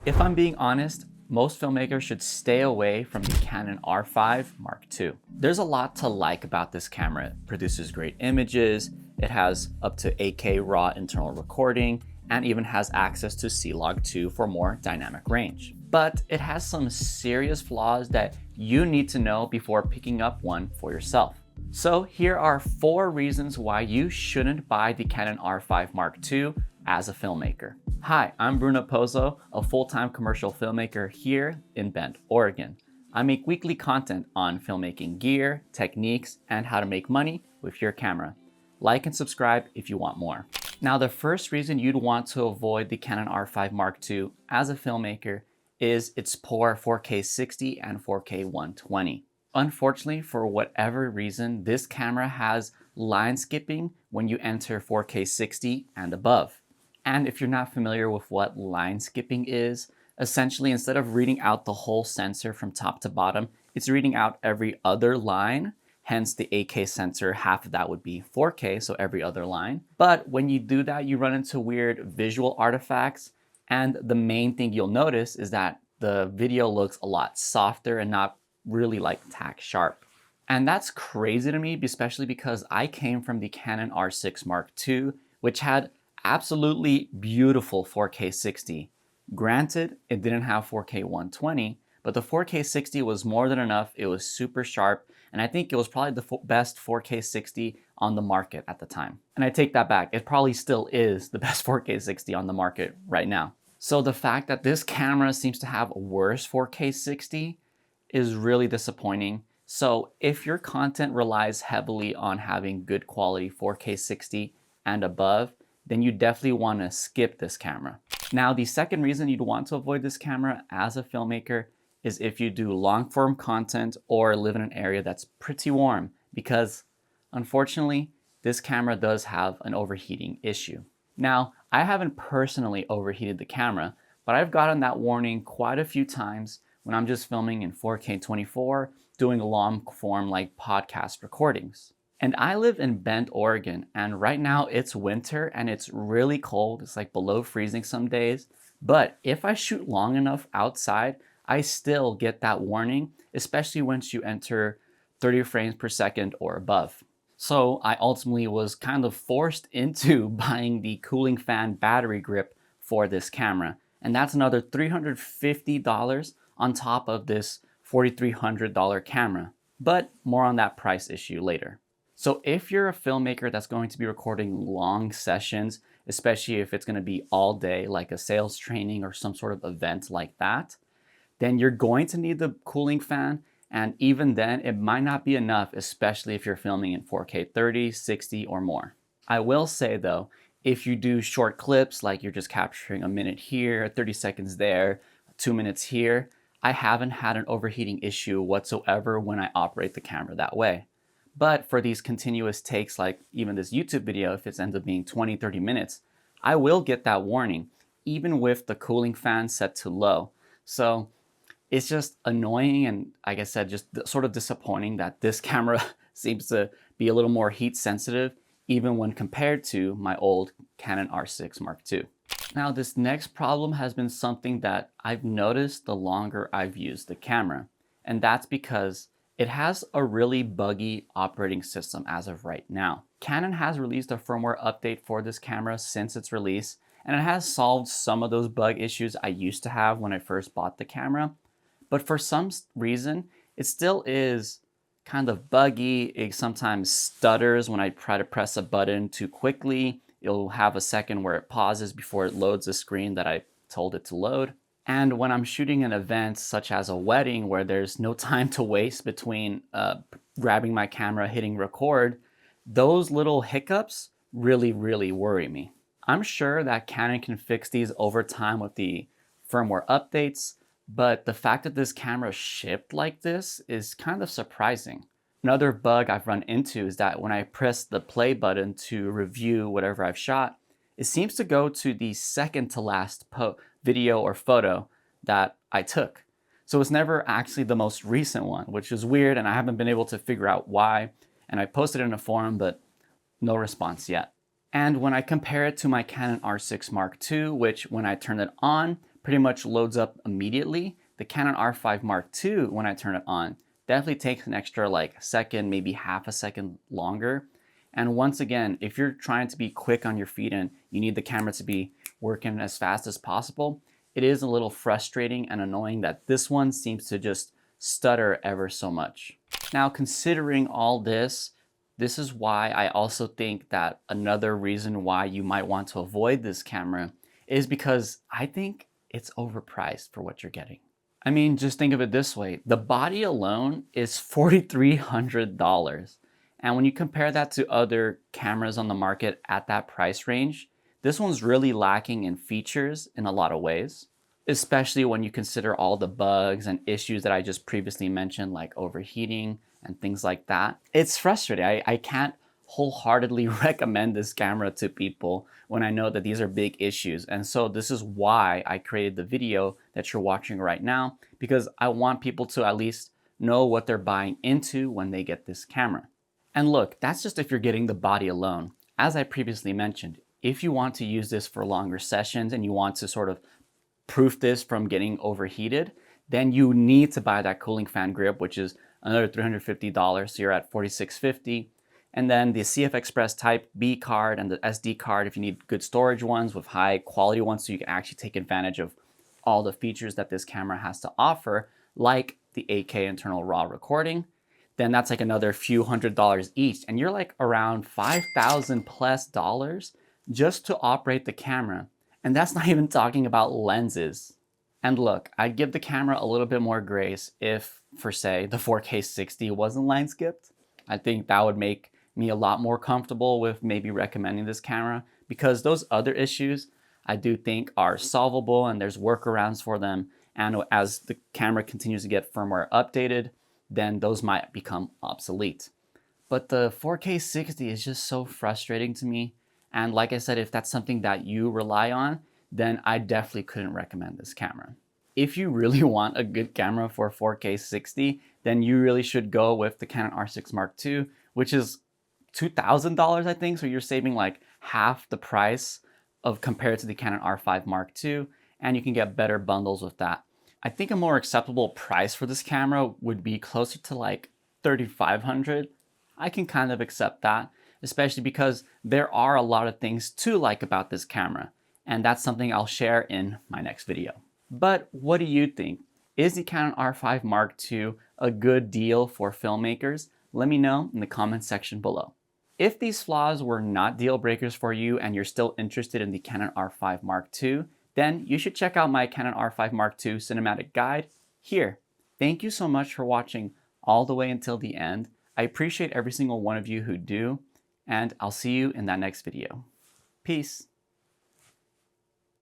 If I'm being honest, most filmmakers should stay away from the Canon R5 Mark II. There's a lot to like about this camera. It produces great images, it has up to 8K raw internal recording, and even has access to C-Log 2 for more dynamic range. But it has some serious flaws that you need to know before picking up one for yourself. So here are 4 reasons why you shouldn't buy the Canon R5 Mark II as a filmmaker. Hi, I'm Bruno Pozo, a full-time commercial filmmaker here in Bend, Oregon. I make weekly content on filmmaking gear, techniques, and how to make money with your camera. Like and subscribe if you want more. Now, the first reason you'd want to avoid the Canon R5 Mark II as a filmmaker is its poor 4K 60 and 4K 120. Unfortunately, for whatever reason, this camera has line skipping when you enter 4K 60 and above. And if you're not familiar with what line skipping is, essentially instead of reading out the whole sensor from top to bottom, it's reading out every other line. Hence the 8K sensor, half of that would be 4K, so every other line. But when you do that, you run into weird visual artifacts. And the main thing you'll notice is that the video looks a lot softer and not really like tack sharp. And that's crazy to me, especially because I came from the Canon R6 Mark II, which had absolutely beautiful 4K 60. Granted, it didn't have 4K 120, but the 4K 60 was more than enough. It was super sharp, and I think it was probably the best 4K 60 on the market at the time. And I take that back. It probably still is the best 4K 60 on the market right now. So the fact that this camera seems to have a worse 4K 60 is really disappointing. So if your content relies heavily on having good quality 4K 60 and above, then you definitely want to skip this camera. Now, the second reason you'd want to avoid this camera as a filmmaker is if you do long form content or live in an area that's pretty warm, because unfortunately, this camera does have an overheating issue. Now, I haven't personally overheated the camera, but I've gotten that warning quite a few times when I'm just filming in 4K 24, doing long form like podcast recordings. And I live in Bend, Oregon, and right now it's winter and it's really cold. It's like below freezing some days. But if I shoot long enough outside, I still get that warning, especially once you enter 30 frames per second or above. So I ultimately was kind of forced into buying the cooling fan battery grip for this camera. And that's another $350 on top of this $4,300 camera. But more on that price issue later. So if you're a filmmaker that's going to be recording long sessions, especially if it's going to be all day, like a sales training or some sort of event like that, then you're going to need the cooling fan. And even then, it might not be enough, especially if you're filming in 4K 30, 60, or more. I will say though, if you do short clips, like you're just capturing a minute here, 30 seconds there, 2 minutes here, I haven't had an overheating issue whatsoever when I operate the camera that way. But for these continuous takes, like even this YouTube video, if it ends up being 20, 30 minutes, I will get that warning, even with the cooling fan set to low. So it's just annoying and, like I said, just sort of disappointing that this camera seems to be a little more heat sensitive, even when compared to my old Canon R6 Mark II. Now, this next problem has been something that I've noticed the longer I've used the camera, and that's because it has a really buggy operating system as of right now. Canon has released a firmware update for this camera since its release, and it has solved some of those bug issues I used to have when I first bought the camera. But for some reason, it still is kind of buggy. It sometimes stutters when I try to press a button too quickly. It'll have a second where it pauses before it loads the screen that I told it to load. And when I'm shooting an event such as a wedding where there's no time to waste between grabbing my camera, hitting record, those little hiccups really worry me. I'm sure that Canon can fix these over time with the firmware updates, but the fact that this camera shipped like this is kind of surprising. Another bug I've run into is that when I press the play button to review whatever I've shot, it seems to go to the second to last video or photo that I took. So it's never actually the most recent one, which is weird, and I haven't been able to figure out why. And I posted it in a forum, but no response yet. And when I compare it to my Canon R6 Mark II, which when I turned it on, pretty much loads up immediately. The Canon R5 Mark II, when I turn it on, definitely takes an extra like second, maybe half a second longer. And once again, if you're trying to be quick on your feet and you need the camera to be working as fast as possible, it is a little frustrating and annoying that this one seems to just stutter ever so much. Now, considering all this, this is why I also think that another reason why you might want to avoid this camera is because I think it's overpriced for what you're getting. I mean, just think of it this way. The body alone is $4,300. And when you compare that to other cameras on the market at that price range, this one's really lacking in features in a lot of ways, especially when you consider all the bugs and issues that I just previously mentioned, like overheating and things like that. It's frustrating. I can't wholeheartedly recommend this camera to people when I know that these are big issues. And so this is why I created the video that you're watching right now, because I want people to at least know what they're buying into when they get this camera. And look, that's just if you're getting the body alone. As I previously mentioned, if you want to use this for longer sessions and you want to sort of proof this from getting overheated, then you need to buy that cooling fan grip, which is another $350. So you're at $4,650. And then the CF Express Type B card and the SD card if you need good storage ones with high quality ones so you can actually take advantage of all the features that this camera has to offer, like the 8K internal RAW recording. Then that's like another few $100s each. And you're like around $5,000 plus just to operate the camera. And that's not even talking about lenses. And look, I'd give the camera a little bit more grace if, for say, the 4K 60 wasn't line skipped. I think that would make me a lot more comfortable with maybe recommending this camera, because those other issues I do think are solvable and there's workarounds for them. And as the camera continues to get firmware updated, then those might become obsolete. But the 4K 60 is just so frustrating to me. And like I said, if that's something that you rely on, then I definitely couldn't recommend this camera. If you really want a good camera for 4K 60, then you really should go with the Canon R6 Mark II, which is $2,000, I think. So you're saving like half the price of compared to the Canon R5 Mark II, and you can get better bundles with that. I think a more acceptable price for this camera would be closer to like $3,500. I can kind of accept that, especially because there are a lot of things to like about this camera, and that's something I'll share in my next video. But what do you think? Is the Canon R5 Mark II a good deal for filmmakers? Let me know in the comments section below. If these flaws were not deal breakers for you and you're still interested in the Canon R5 Mark II, then you should check out my Canon R5 Mark II cinematic guide here. Thank you so much for watching all the way until the end. I appreciate every single one of you who do, and I'll see you in that next video. Peace.